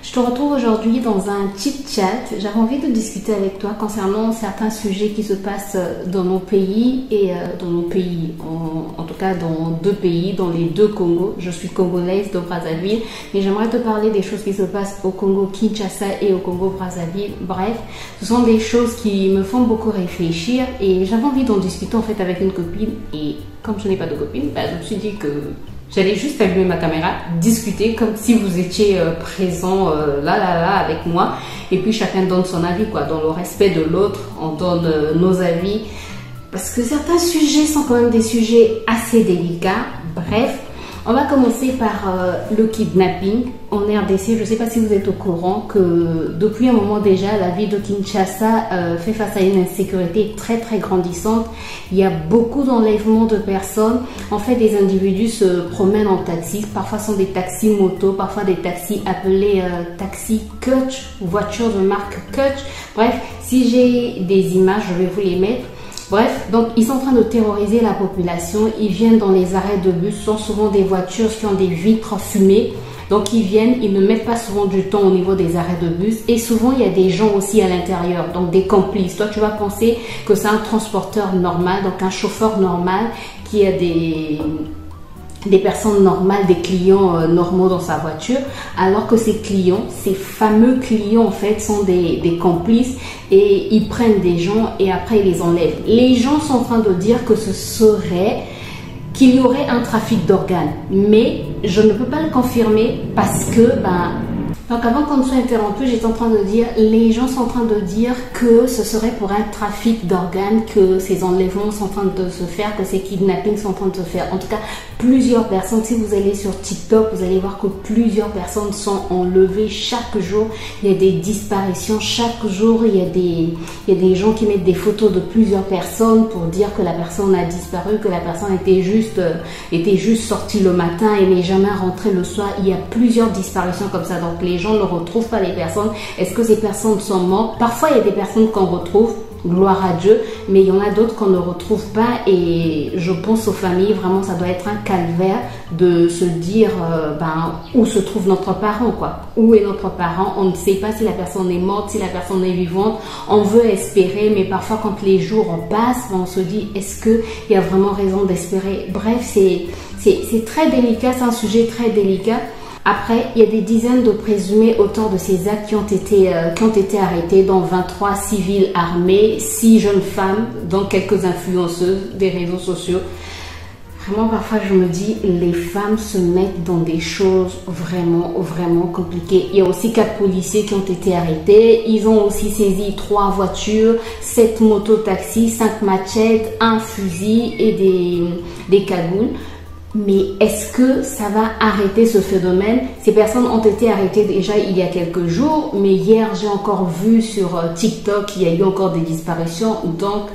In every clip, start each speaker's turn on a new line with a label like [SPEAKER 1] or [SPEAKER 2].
[SPEAKER 1] Je te retrouve aujourd'hui dans un chit-chat. J'avais envie de discuter avec toi concernant certains sujets qui se passent dans nos pays et dans nos pays, en tout cas dans deux pays, dans les deux Congos. Je suis congolaise de Brazzaville, mais j'aimerais te parler des choses qui se passent au Congo Kinshasa et au Congo Brazzaville. Bref, ce sont des choses qui me font beaucoup réfléchir et j'avais envie d'en discuter en fait avec une copine. Et comme je n'ai pas de copine, je me suis dit que j'allais juste allumer ma caméra, discuter comme si vous étiez présent là avec moi. Et puis chacun donne son avis, quoi. Dans le respect de l'autre, on donne nos avis. Parce que certains sujets sont quand même des sujets assez délicats. Bref, on va commencer par le kidnapping en RDC. Je ne sais pas si vous êtes au courant que depuis un moment déjà, la ville de Kinshasa fait face à une insécurité très grandissante. Il y a beaucoup d'enlèvements de personnes. En fait, des individus se promènent en taxi. Parfois, ce sont des taxis motos, parfois des taxis appelés taxis Kutch, voitures de marque Kutch. Bref, si j'ai des images, je vais vous les mettre. Bref, donc ils sont en train de terroriser la population. Ils viennent dans les arrêts de bus. Ce sont souvent des voitures qui ont des vitres fumées. Donc ils viennent, ils ne mettent pas souvent du temps au niveau des arrêts de bus. Et souvent il y a des gens aussi à l'intérieur, donc des complices. Toi tu vas penser que c'est un transporteur normal, donc un chauffeur normal qui a des personnes normales, des clients normaux dans sa voiture, alors que ces clients, ces fameux clients en fait sont des complices et ils prennent des gens et après ils les enlèvent. Les gens sont en train de dire que qu'il y aurait un trafic d'organes, mais je ne peux pas le confirmer parce que donc avant qu'on ne soit interrompu, j'étais en train de dire, les gens sont en train de dire que ce serait pour un trafic d'organes, que ces enlèvements sont en train de se faire, que ces kidnappings sont en train de se faire. En tout cas, plusieurs personnes, si vous allez sur TikTok, vous allez voir que plusieurs personnes sont enlevées chaque jour. Il y a des disparitions chaque jour, il y a des gens qui mettent des photos de plusieurs personnes pour dire que la personne a disparu, que la personne était juste sortie le matin et n'est jamais rentrée le soir. Il y a plusieurs disparitions comme ça, donc les gens ne retrouvent pas les personnes. Est-ce que ces personnes sont mortes? Parfois il y a des personnes qu'on retrouve, gloire à Dieu, mais il y en a d'autres qu'on ne retrouve pas et je pense aux familles, vraiment ça doit être un calvaire de se dire où se trouve notre parent, quoi. Où est notre parent? On ne sait pas si la personne est morte, si la personne est vivante. On veut espérer, mais parfois quand les jours passent, on se dit est-ce qu'il y a vraiment raison d'espérer? Bref, c'est très délicat, c'est un sujet très délicat. Après, il y a des dizaines de présumés auteurs de ces actes qui ont été arrêtés, dont 23 civils armés, 6 jeunes femmes, dont quelques influenceuses des réseaux sociaux. Vraiment, parfois, je me dis, les femmes se mettent dans des choses vraiment compliquées. Il y a aussi 4 policiers qui ont été arrêtés. Ils ont aussi saisi 3 voitures, 7 mototaxis, 5 machettes, 1 fusil et des cagoules. Mais est-ce que ça va arrêter ce phénomène? Ces personnes ont été arrêtées déjà il y a quelques jours, mais hier j'ai encore vu sur TikTok qu'il y a eu encore des disparitions. Donc,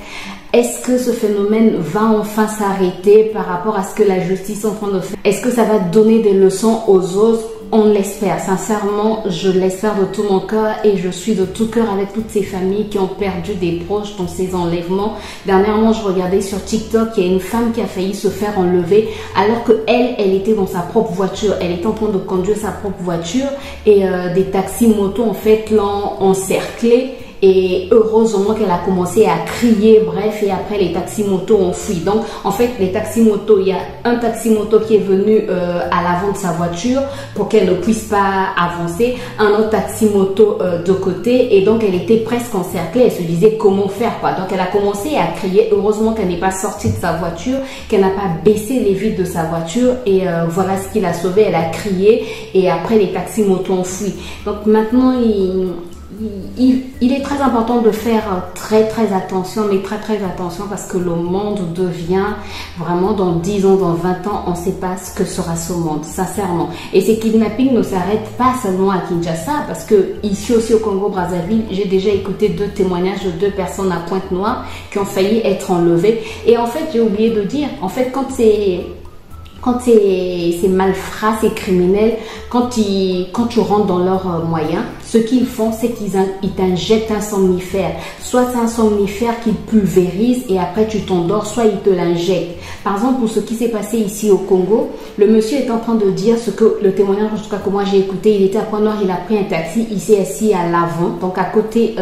[SPEAKER 1] est-ce que ce phénomène va enfin s'arrêter par rapport à ce que la justice est en train de faire? Est-ce que ça va donner des leçons aux autres? On l'espère, sincèrement, je l'espère de tout mon cœur et je suis de tout cœur avec toutes ces familles qui ont perdu des proches dans ces enlèvements. Dernièrement, je regardais sur TikTok, il y a une femme qui a failli se faire enlever alors que elle était dans sa propre voiture. Elle était en train de conduire sa propre voiture et des taxis motos en fait l'ont encerclée. Et heureusement qu'elle a commencé à crier, bref, et après les taxis motos ont fui. Donc, en fait, les taxis motos, il y a un taxi moto qui est venu à l'avant de sa voiture pour qu'elle ne puisse pas avancer, un autre taxi moto de côté, et donc elle était presque encerclée. Elle se disait comment faire, quoi. Donc, elle a commencé à crier. Heureusement qu'elle n'est pas sortie de sa voiture, qu'elle n'a pas baissé les vitres de sa voiture, et voilà ce qui l'a sauvée. Elle a crié, et après les taxis motos ont fui. Donc, maintenant, il est très important de faire très attention, mais très attention parce que le monde devient vraiment dans 10 ans, dans 20 ans, on ne sait pas ce que sera ce monde, sincèrement. Et ces kidnappings ne s'arrêtent pas seulement à Kinshasa parce que ici aussi au Congo Brazzaville, j'ai déjà écouté 2 témoignages de 2 personnes à Pointe-Noire qui ont failli être enlevées. Et en fait, j'ai oublié de dire, en fait, quand quand ces malfrats, ces criminels, quand tu rentres dans leurs moyens, ce qu'ils font, c'est qu'ils t'injectent un somnifère. Soit c'est un somnifère qu'ils pulvérisent et après tu t'endors, soit ils te l'injectent. Par exemple, pour ce qui s'est passé ici au Congo, le monsieur est en train de dire ce que le témoignage, en tout cas que moi j'ai écouté, il était à Point-Noir, il a pris un taxi, il s'est assis à l'avant, donc à côté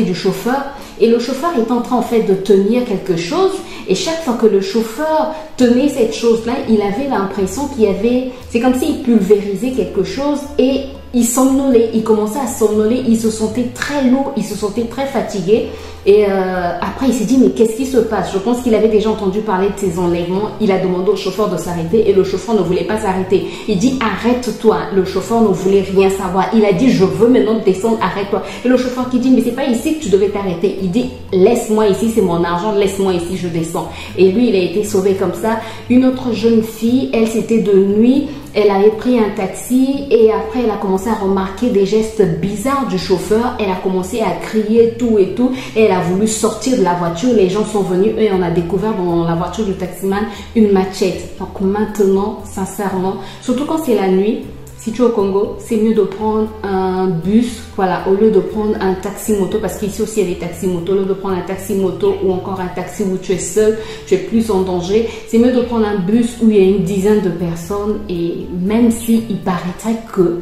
[SPEAKER 1] du chauffeur, et le chauffeur est en train en fait de tenir quelque chose, et chaque fois que le chauffeur tenait cette chose-là, il avait l'impression qu'il y avait, c'est comme s'il pulvérisait quelque chose et il somnolait, il commençait à somnoler, il se sentait très lourd, il se sentait très fatigué. Et après, il s'est dit, mais qu'est-ce qui se passe? Je pense qu'il avait déjà entendu parler de ces enlèvements. Il a demandé au chauffeur de s'arrêter et le chauffeur ne voulait pas s'arrêter. Il dit, arrête-toi. Le chauffeur ne voulait rien savoir. Il a dit, je veux maintenant descendre, arrête-toi. Et le chauffeur qui dit, mais c'est pas ici que tu devais t'arrêter. Il dit, laisse-moi ici, c'est mon argent, laisse-moi ici, je descends. Et lui, il a été sauvé comme ça. Une autre jeune fille, elle, c'était de nuit. Elle avait pris un taxi et après elle a commencé à remarquer des gestes bizarres du chauffeur. Elle a commencé à crier tout et tout. Et elle a voulu sortir de la voiture. Les gens sont venus et on a découvert dans la voiture du taximan une machette. Donc maintenant, sincèrement, surtout quand c'est la nuit, si tu es au Congo, c'est mieux de prendre un bus, voilà, au lieu de prendre un taxi-moto, parce qu'ici aussi il y a des taxis-moto, au lieu de prendre un taxi-moto ou encore un taxi où tu es seul, tu es plus en danger, c'est mieux de prendre un bus où il y a une dizaine de personnes et même si il paraîtrait que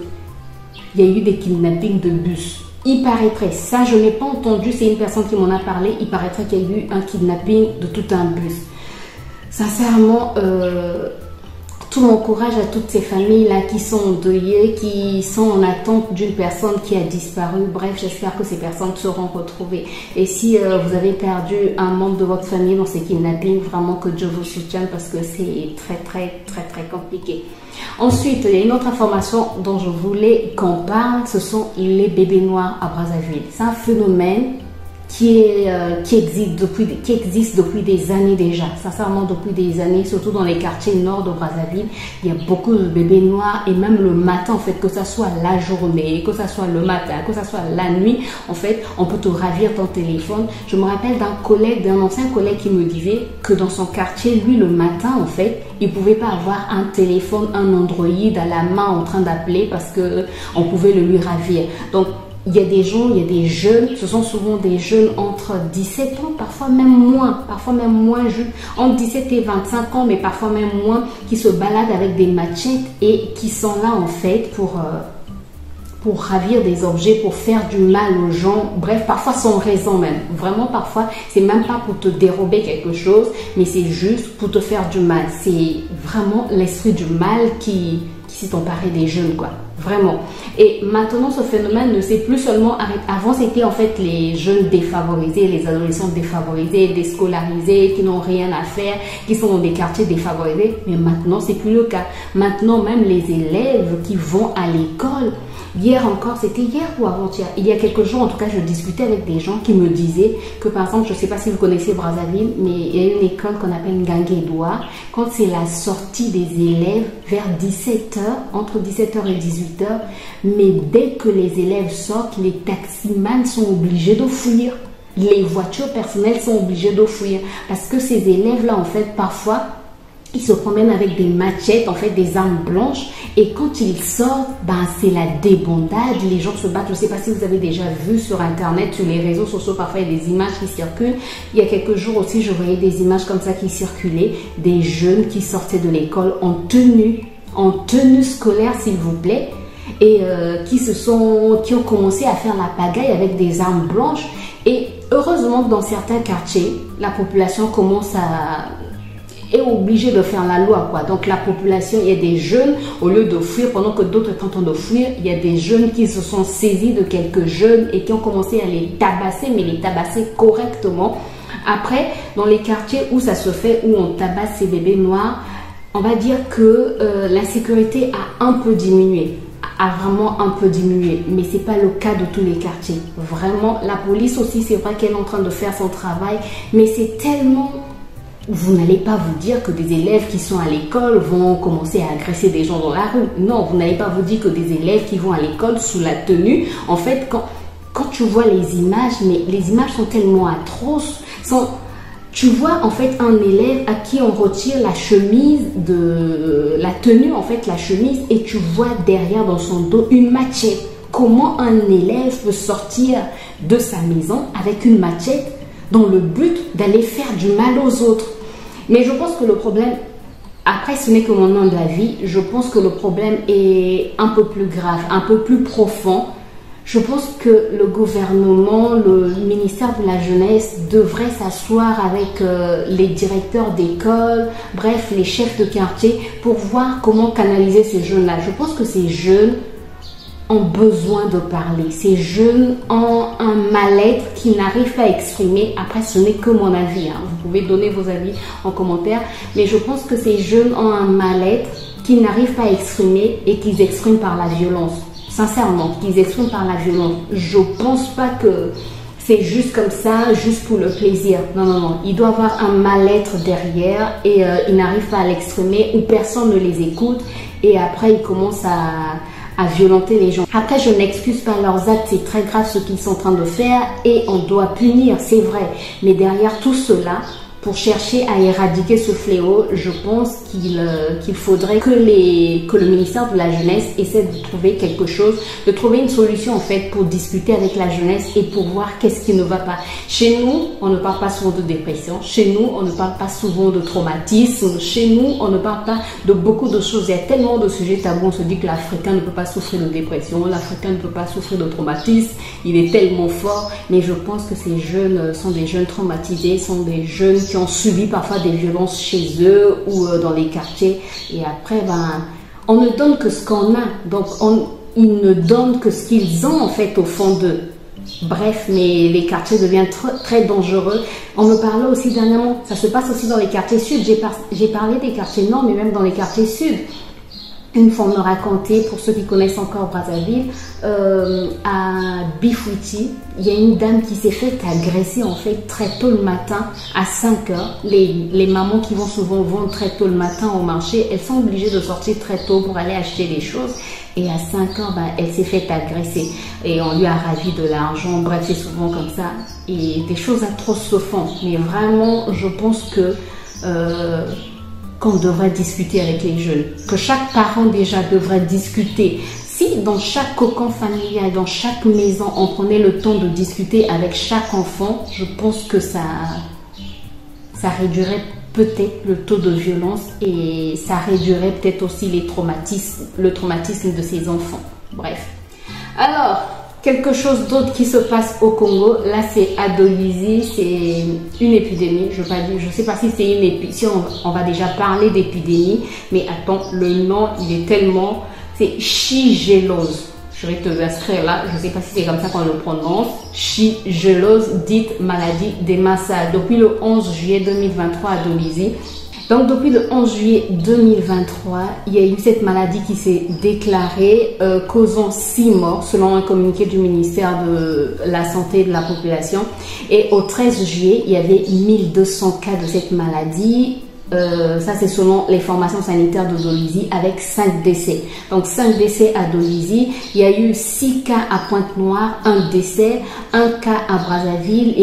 [SPEAKER 1] il y a eu des kidnappings de bus. Il paraîtrait, ça je n'ai pas entendu, c'est une personne qui m'en a parlé, il paraîtrait qu'il y a eu un kidnapping de tout un bus. Sincèrement, tout mon courage à toutes ces familles-là qui sont endeuillées, qui sont en attente d'une personne qui a disparu. Bref, j'espère que ces personnes seront retrouvées. Et si vous avez perdu un membre de votre famille dans ces kidnappings, vraiment que Dieu vous soutienne parce que c'est très compliqué. Ensuite, il y a une autre information dont je voulais qu'on parle, ce sont les bébés noirs à Brazzaville. C'est un phénomène qui existe depuis des années déjà, sincèrement depuis des années, surtout dans les quartiers nord de Brazzaville. Il y a beaucoup de bébés noirs et même le matin, en fait, que ça soit la journée, que ça soit le matin, que ça soit la nuit, en fait, on peut te ravir ton téléphone. Je me rappelle d'un ancien collègue qui me disait que dans son quartier, lui, le matin, en fait, il pouvait pas avoir un téléphone, un Android à la main en train d'appeler parce que on pouvait le lui ravir. Donc, il y a des gens, il y a des jeunes, ce sont souvent des jeunes entre 17 ans, parfois même moins entre 17 et 25 ans, mais parfois même moins, qui se baladent avec des machettes et qui sont là en fait pour ravir des objets, pour faire du mal aux gens, bref, parfois sans raison même. Vraiment, parfois, c'est même pas pour te dérober quelque chose, mais c'est juste pour te faire du mal. C'est vraiment l'esprit du mal qui s'est emparé des jeunes, quoi. Vraiment. Et maintenant, ce phénomène ne s'est plus seulement arrêté. Avant, c'était en fait les jeunes défavorisés, les adolescents défavorisés, déscolarisés, qui n'ont rien à faire, qui sont dans des quartiers défavorisés. Mais maintenant, c'est plus le cas. Maintenant, même les élèves qui vont à l'école, hier encore, c'était hier ou avant-hier, il y a quelques jours, en tout cas, je discutais avec des gens qui me disaient que, par exemple, je ne sais pas si vous connaissez Brazzaville, mais il y a une école qu'on appelle Nganguedoua. Quand c'est la sortie des élèves vers 17h, entre 17h et 18h, mais dès que les élèves sortent, les taximans sont obligés de fuir. Les voitures personnelles sont obligées de fuir parce que ces élèves-là, en fait, parfois, ils se promènent avec des machettes, en fait, des armes blanches. Et quand ils sortent, ben, c'est la débandade. Les gens se battent. Je ne sais pas si vous avez déjà vu sur Internet, sur les réseaux sociaux, parfois il y a des images qui circulent. Il y a quelques jours aussi, je voyais des images comme ça qui circulaient. Des jeunes qui sortaient de l'école en tenue scolaire, s'il vous plaît. Et qui ont commencé à faire la pagaille avec des armes blanches. Et heureusement que dans certains quartiers, la population est obligée de faire la loi, quoi. Donc la population, il y a des jeunes, au lieu de fuir, pendant que d'autres sont en train de fuir, il y a des jeunes qui se sont saisis de quelques jeunes et qui ont commencé à les tabasser, mais les tabasser correctement. Après, dans les quartiers où ça se fait, où on tabasse ces bébés noirs, on va dire que l'insécurité a un peu diminué. A vraiment un peu diminué, mais c'est pas le cas de tous les quartiers. Vraiment, la police aussi, c'est vrai qu'elle est en train de faire son travail, mais c'est tellement... Vous n'allez pas vous dire que des élèves qui sont à l'école vont commencer à agresser des gens dans la rue. Non, vous n'allez pas vous dire que des élèves qui vont à l'école sous la tenue, en fait, quand tu vois les images, mais les images sont tellement atroces, tu vois en fait un élève à qui on retire la chemise de la tenue, en fait la chemise, et tu vois derrière dans son dos une machette. Comment un élève peut sortir de sa maison avec une machette dans le but d'aller faire du mal aux autres? Mais je pense que le problème, après ce n'est que mon humble avis, je pense que le problème est un peu plus grave, un peu plus profond. Je pense que le gouvernement, le ministère de la Jeunesse devrait s'asseoir avec les directeurs d'école, bref, les chefs de quartier, pour voir comment canaliser ces jeunes-là. Je pense que ces jeunes ont besoin de parler. Ces jeunes ont un mal-être qu'ils n'arrivent pas à exprimer. Après, ce n'est que mon avis, hein. Vous pouvez donner vos avis en commentaire. Mais je pense que ces jeunes ont un mal-être qu'ils n'arrivent pas à exprimer et qu'ils expriment par la violence. Sincèrement, qu'ils expriment par la violence. Je pense pas que c'est juste comme ça, juste pour le plaisir. Non, non, non. Il doit avoir un mal-être derrière et ils n'arrivent pas à l'exprimer ou personne ne les écoute. Et après, ils commencent à violenter les gens. Après, je n'excuse pas leurs actes, c'est très grave ce qu'ils sont en train de faire et on doit punir, c'est vrai. Mais derrière tout cela, pour chercher à éradiquer ce fléau, je pense qu'il faudrait que le ministère de la Jeunesse essaie de trouver quelque chose, de trouver une solution en fait pour discuter avec la jeunesse et pour voir qu'est-ce qui ne va pas. Chez nous, on ne parle pas souvent de dépression. Chez nous, on ne parle pas souvent de traumatisme. Chez nous, on ne parle pas de beaucoup de choses. Il y a tellement de sujets tabous. On se dit que l'Africain ne peut pas souffrir de dépression, l'Africain ne peut pas souffrir de traumatisme. Il est tellement fort. Mais je pense que ces jeunes sont des jeunes traumatisés, sont des jeunes qui ont subi parfois des violences chez eux ou dans les quartiers. Et après, on ne donne que ce qu'on a. Donc, ils ne donnent que ce qu'ils ont en fait au fond d'eux. Bref, mais les quartiers deviennent très dangereux. On me parlait aussi dernièrement, ça se passe aussi dans les quartiers sud. J'ai parlé des quartiers nord, mais même dans les quartiers sud. Une fois, on me racontait, pour ceux qui connaissent encore Brazzaville, à Bifouti, il y a une dame qui s'est fait agresser en fait très tôt le matin à 5 heures. Les mamans qui vont souvent vendre très tôt le matin au marché, elles sont obligées de sortir très tôt pour aller acheter des choses. Et à 5 heures, elle s'est fait agresser. Et on lui a ravi de l'argent. Bref, c'est souvent comme ça. Et des choses atroces se font. Mais vraiment, je pense que qu'on devrait discuter avec les jeunes, que chaque parent déjà devrait discuter. Si dans chaque cocon familial, dans chaque maison, on prenait le temps de discuter avec chaque enfant, je pense que ça réduirait peut-être le taux de violence et ça réduirait peut-être aussi le traumatisme de ces enfants. Bref. Alors, quelque chose d'autre qui se passe au Congo, là c'est Adolizi, c'est une épidémie, je ne sais pas si c'est une épidémie, si on va déjà parler d'épidémie, mais attends, le nom il est tellement, c'est shigellose, je vais te l'inscrire là, je ne sais pas si c'est comme ça qu'on le prononce, shigellose, dite maladie des Massa, depuis le 11 juillet 2023 à Adolizi. Donc, depuis le 11 juillet 2023, il y a eu cette maladie qui s'est déclarée, causant 6 morts, selon un communiqué du ministère de la Santé et de la Population. Et au 13 juillet, il y avait 1200 cas de cette maladie. Ça, c'est selon les formations sanitaires de Dolisie, avec 5 décès. Donc, 5 décès à Dolisie. Il y a eu 6 cas à Pointe-Noire, 1 décès, 1 cas à Brazzaville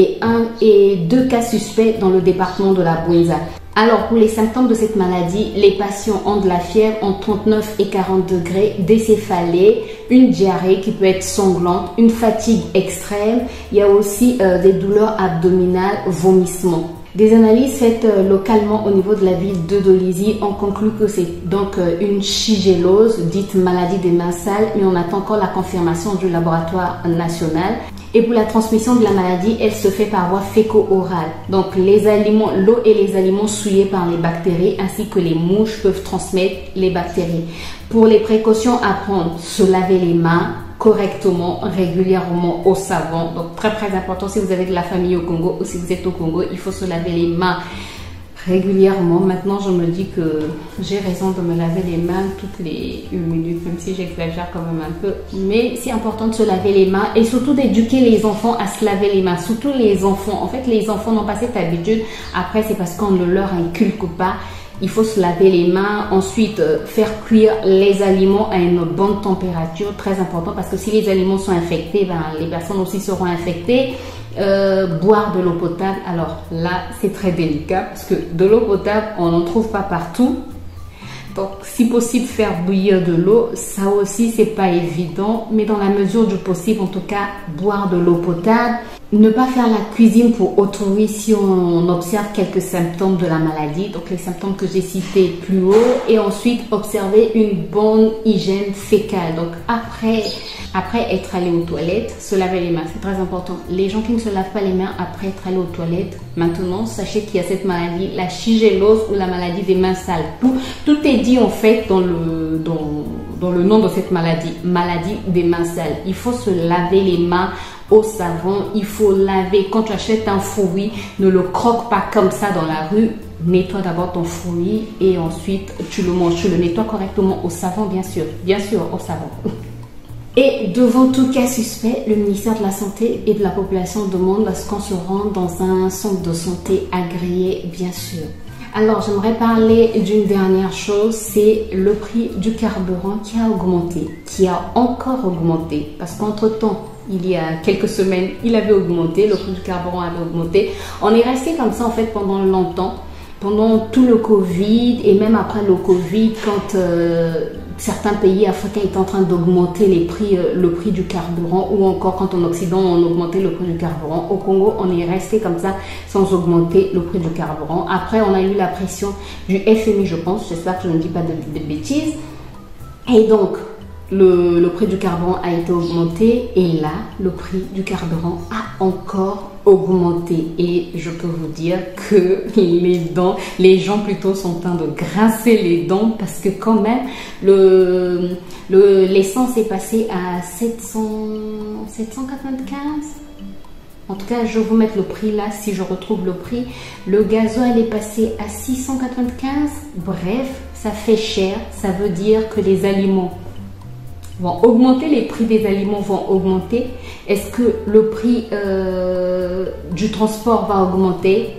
[SPEAKER 1] et 2 cas suspects dans le département de la Bouenza. Alors, pour les symptômes de cette maladie, les patients ont de la fièvre entre 39 et 40 degrés, des céphalées, une diarrhée qui peut être sanglante, une fatigue extrême. Il y a aussi des douleurs abdominales, vomissements. Des analyses faites localement au niveau de la ville de Dolisie ont conclu que c'est donc une shigellose, dite maladie des mains sales, mais on attend encore la confirmation du laboratoire national. Et pour la transmission de la maladie, elle se fait par voie féco-orale. Donc les aliments, l'eau et les aliments souillés par les bactéries ainsi que les mouches peuvent transmettre les bactéries. Pour les précautions à prendre, se laver les mains correctement, régulièrement au savon. Donc très important si vous avez de la famille au Congo ou si vous êtes au Congo, il faut se laver les mains régulièrement. Maintenant, je me dis que j'ai raison de me laver les mains toutes les 1 minute, même si j'exagère quand même un peu. Mais c'est important de se laver les mains et surtout d'éduquer les enfants à se laver les mains. Surtout les enfants. En fait, les enfants n'ont pas cette habitude. Après, c'est parce qu'on ne leur inculque pas. Il faut se laver les mains, ensuite faire cuire les aliments à une bonne température, très important parce que si les aliments sont infectés, ben, les personnes aussi seront infectées. Boire de l'eau potable, alors là c'est très délicat parce que de l'eau potable on n'en trouve pas partout. Donc, si possible, faire bouillir de l'eau, ça aussi, c'est pas évident. Mais dans la mesure du possible, en tout cas, boire de l'eau potable. Ne pas faire la cuisine pour autrui si on observe quelques symptômes de la maladie. Donc, les symptômes que j'ai cités plus haut. Et ensuite, observer une bonne hygiène fécale. Donc, après être allé aux toilettes, se laver les mains, c'est très important. Les gens qui ne se lavent pas les mains après être allé aux toilettes, maintenant, sachez qu'il y a cette maladie, la shigellose ou la maladie des mains sales. Tout est dit en fait dans le nom de cette maladie des mains sales. Il faut se laver les mains au savon, il faut laver. Quand tu achètes un fruit, ne le croque pas comme ça dans la rue. Nettoie d'abord ton fruit et ensuite tu le manges. Tu le nettoies correctement au savon, bien sûr au savon. Et devant tout cas suspect, le ministère de la Santé et de la Population demande à ce qu'on se rende dans un centre de santé agréé, bien sûr. Alors, j'aimerais parler d'une dernière chose, c'est le prix du carburant qui a augmenté, qui a encore augmenté. Parce qu'entre-temps, il y a quelques semaines, il avait augmenté, le prix du carburant avait augmenté. On est resté comme ça en fait pendant longtemps, pendant tout le Covid et même après le Covid, quand certains pays africains étaient en train d'augmenter le prix du carburant, ou encore quand en Occident on augmentait le prix du carburant. Au Congo, on est resté comme ça sans augmenter le prix du carburant. Après, on a eu la pression du FMI, je pense, j'espère que je ne dis pas de bêtises. Et donc, le prix du carburant a été augmenté et là, le prix du carburant a encore augmenté. Et je peux vous dire que les gens plutôt sont en train de grincer les dents parce que quand même, l'essence est passée à 795. En tout cas, je vais vous mettre le prix là, si je retrouve le prix. Le gasoil est passé à 695. Bref, ça fait cher. Ça veut dire que les aliments vont augmenter, les prix des aliments vont augmenter. Est-ce que le prix du transport va augmenter?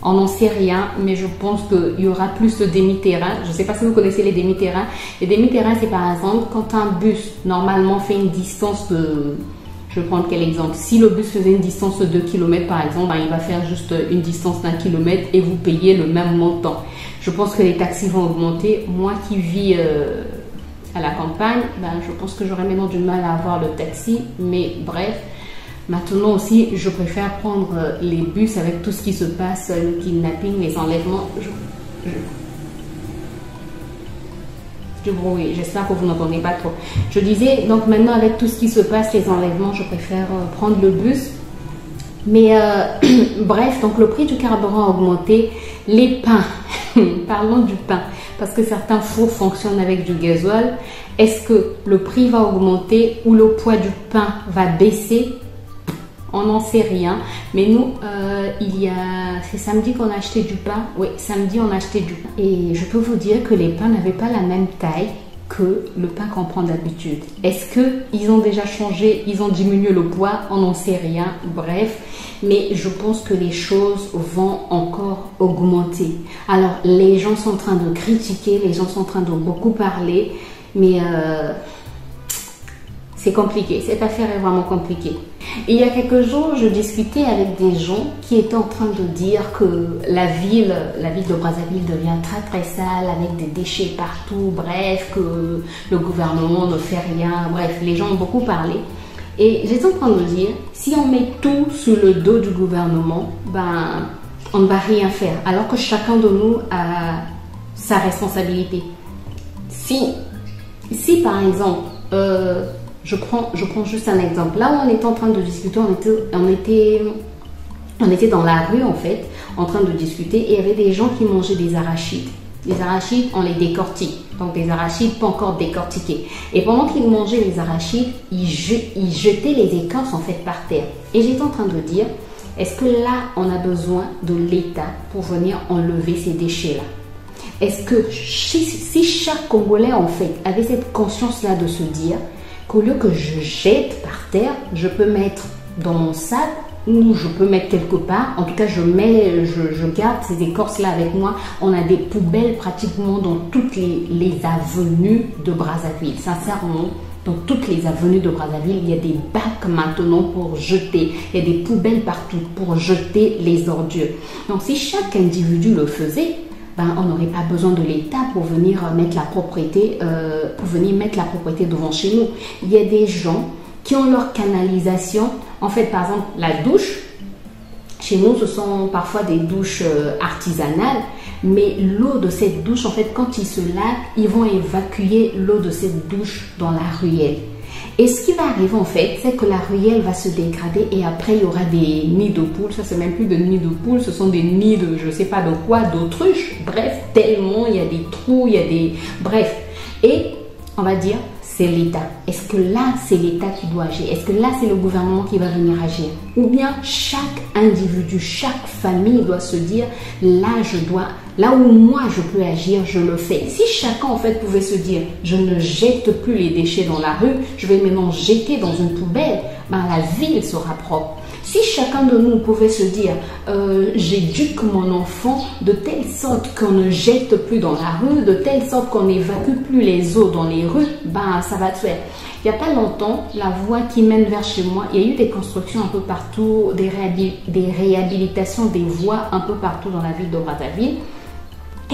[SPEAKER 1] On n'en sait rien, mais je pense qu'il y aura plus de demi-terrain. Je ne sais pas si vous connaissez les demi-terrains. Les demi-terrains, c'est par exemple quand un bus normalement fait une distance de... Je vais prendre quel exemple? Si le bus faisait une distance de 2 km par exemple, ben, il va faire juste une distance d'1 km et vous payez le même montant. Je pense que les taxis vont augmenter. Moi qui vis à la campagne, ben, je pense que j'aurais maintenant du mal à avoir le taxi. Mais bref, maintenant aussi, je préfère prendre les bus avec tout ce qui se passe, le kidnapping, les enlèvements. Du bruit, j'espère que vous n'entendez pas trop. Je disais, donc maintenant avec tout ce qui se passe, les enlèvements, je préfère prendre le bus. Mais bref, donc le prix du carburant a augmenté. Les pains, parlons du pain, parce que certains fours fonctionnent avec du gasoil. Est-ce que le prix va augmenter ou le poids du pain va baisser? On n'en sait rien. Mais nous, c'est samedi qu'on a acheté du pain. Oui, samedi, on a acheté du pain. Et je peux vous dire que les pains n'avaient pas la même taille que le pain qu'on prend d'habitude. Est-ce qu'ils ont déjà changé? Ils ont diminué le poids? On n'en sait rien. Bref, mais je pense que les choses vont encore augmenter. Alors, les gens sont en train de critiquer, les gens sont en train de beaucoup parler, mais c'est compliqué. Cette affaire est vraiment compliquée. Il y a quelques jours, je discutais avec des gens qui étaient en train de dire que la ville de Brazzaville devient très très sale avec des déchets partout, bref, que le gouvernement ne fait rien, bref, les gens ont beaucoup parlé. Et j'étais en train de me dire, si on met tout sur le dos du gouvernement, ben, on ne va rien faire, alors que chacun de nous a sa responsabilité. Si par exemple, je prends juste un exemple. Là où on était en train de discuter, on était dans la rue en fait, en train de discuter et il y avait des gens qui mangeaient des arachides. Les arachides, on les décortique. Donc des arachides pas encore décortiqués. Et pendant qu'ils mangeaient les arachides, ils jetaient les écorces en fait par terre. Et j'étais en train de dire, est-ce que là, on a besoin de l'État pour venir enlever ces déchets-là? Est-ce que si chaque Congolais en fait avait cette conscience-là de se dire qu'au lieu que je jette par terre, je peux mettre dans mon sac où je peux mettre quelque part. En tout cas, je garde ces écorces-là avec moi. On a des poubelles pratiquement dans toutes les avenues de Brazzaville. Sincèrement, dans toutes les avenues de Brazzaville, il y a des bacs maintenant pour jeter. Il y a des poubelles partout pour jeter les ordures. Donc, si chaque individu le faisait, ben, on n'aurait pas besoin de l'État pour venir mettre la propriété, devant chez nous. Il y a des gens qui ont leur canalisation. En fait, par exemple, la douche, chez nous, ce sont parfois des douches artisanales, mais l'eau de cette douche, en fait, quand ils se lavent, ils vont évacuer l'eau de cette douche dans la ruelle. Et ce qui va arriver, en fait, c'est que la ruelle va se dégrader et après, il y aura des nids de poules. Ça, c'est même plus de nids de poules, ce sont des nids de, je sais pas de quoi, d'autruches. Bref, tellement, il y a des trous, il y a des... Bref. Et on va dire, c'est l'État. Est-ce que là, c'est l'État qui doit agir? Est-ce que là, c'est le gouvernement qui va venir agir? Ou bien chaque individu, chaque famille doit se dire, là où moi je peux agir, je le fais. Si chacun en fait pouvait se dire, je ne jette plus les déchets dans la rue, je vais maintenant jeter dans une poubelle, ben la ville sera propre. Si chacun de nous pouvait se dire, j'éduque mon enfant de telle sorte qu'on ne jette plus dans la rue, de telle sorte qu'on n'évacue plus les eaux dans les rues, ben ça va te faire. Il n'y a pas longtemps, la voie qui mène vers chez moi, il y a eu des constructions un peu partout, des réhabilitations des voies un peu partout dans la ville de Brazzaville.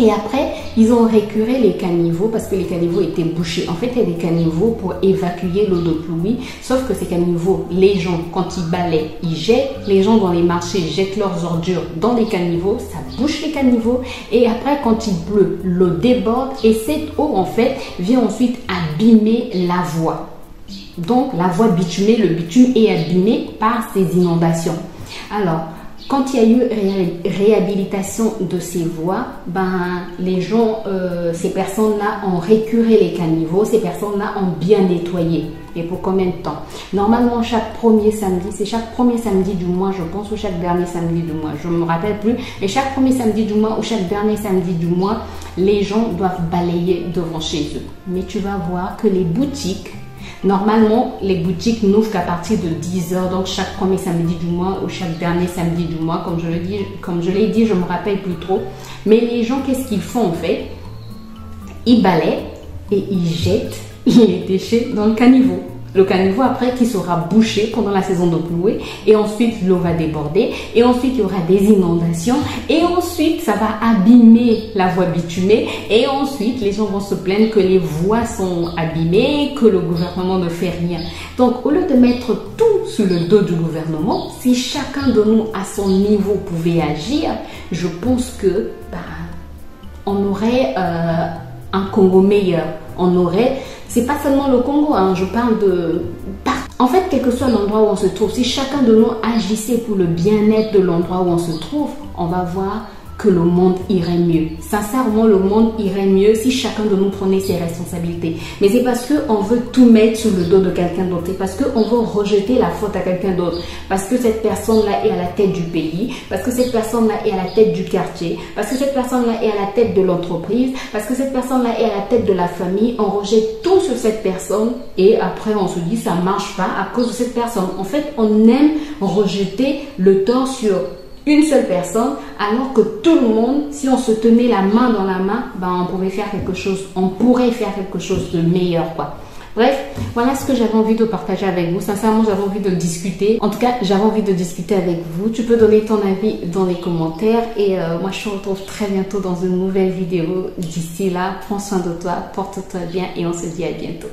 [SPEAKER 1] Et après, ils ont récuré les caniveaux parce que les caniveaux étaient bouchés. En fait, il y a des caniveaux pour évacuer l'eau de pluie. Sauf que ces caniveaux, les gens, quand ils balaient, ils jettent. Les gens dans les marchés jettent leurs ordures dans les caniveaux. Ça bouche les caniveaux. Et après, quand il pleut, l'eau déborde. Et cette eau, en fait, vient ensuite abîmer la voie. Donc, la voie bitumée, le bitume est abîmé par ces inondations. Alors, quand il y a eu réhabilitation de ces voies, ben, les gens, ces personnes-là ont récuré les caniveaux, ces personnes-là ont bien nettoyé. Et pour combien de temps? Normalement, chaque premier samedi, c'est chaque premier samedi du mois, je pense, ou chaque dernier samedi du mois, je ne me rappelle plus. Mais chaque premier samedi du mois ou chaque dernier samedi du mois, les gens doivent balayer devant chez eux. Mais tu vas voir que les boutiques, normalement, les boutiques n'ouvrent qu'à partir de 10 h, donc chaque premier samedi du mois ou chaque dernier samedi du mois, comme je l'ai dit, je me rappelle plus trop. Mais les gens, qu'est-ce qu'ils font en fait? Ils balayent et ils jettent les déchets dans le caniveau. Le caniveau après qui sera bouché pendant la saison de pluie et ensuite l'eau va déborder et ensuite il y aura des inondations et ensuite ça va abîmer la voie bitumée et ensuite les gens vont se plaindre que les voies sont abîmées, que le gouvernement ne fait rien. Donc au lieu de mettre tout sur le dos du gouvernement, si chacun de nous à son niveau pouvait agir, je pense que on aurait un Congo meilleur. On aurait, c'est pas seulement le Congo, hein, je parle de... En fait, quel que soit l'endroit où on se trouve, si chacun de nous agissait pour le bien-être de l'endroit où on se trouve, on va voir que le monde irait mieux. Sincèrement, le monde irait mieux si chacun de nous prenait ses responsabilités. Mais c'est parce qu'on veut tout mettre sur le dos de quelqu'un d'autre. C'est parce qu'on veut rejeter la faute à quelqu'un d'autre. Parce que cette personne-là est à la tête du pays. Parce que cette personne-là est à la tête du quartier. Parce que cette personne-là est à la tête de l'entreprise. Parce que cette personne-là est à la tête de la famille. On rejette tout sur cette personne. Et après, on se dit, ça ne marche pas à cause de cette personne. En fait, on aime rejeter le tort sur une seule personne, alors que tout le monde, si on se tenait la main dans la main, ben on pouvait faire quelque chose, on pourrait faire quelque chose de meilleur, quoi. Bref, voilà ce que j'avais envie de partager avec vous. Sincèrement, j'avais envie de discuter. En tout cas, j'avais envie de discuter avec vous. Tu peux donner ton avis dans les commentaires. Et moi, je te retrouve très bientôt dans une nouvelle vidéo. D'ici là, prends soin de toi, porte-toi bien et on se dit à bientôt.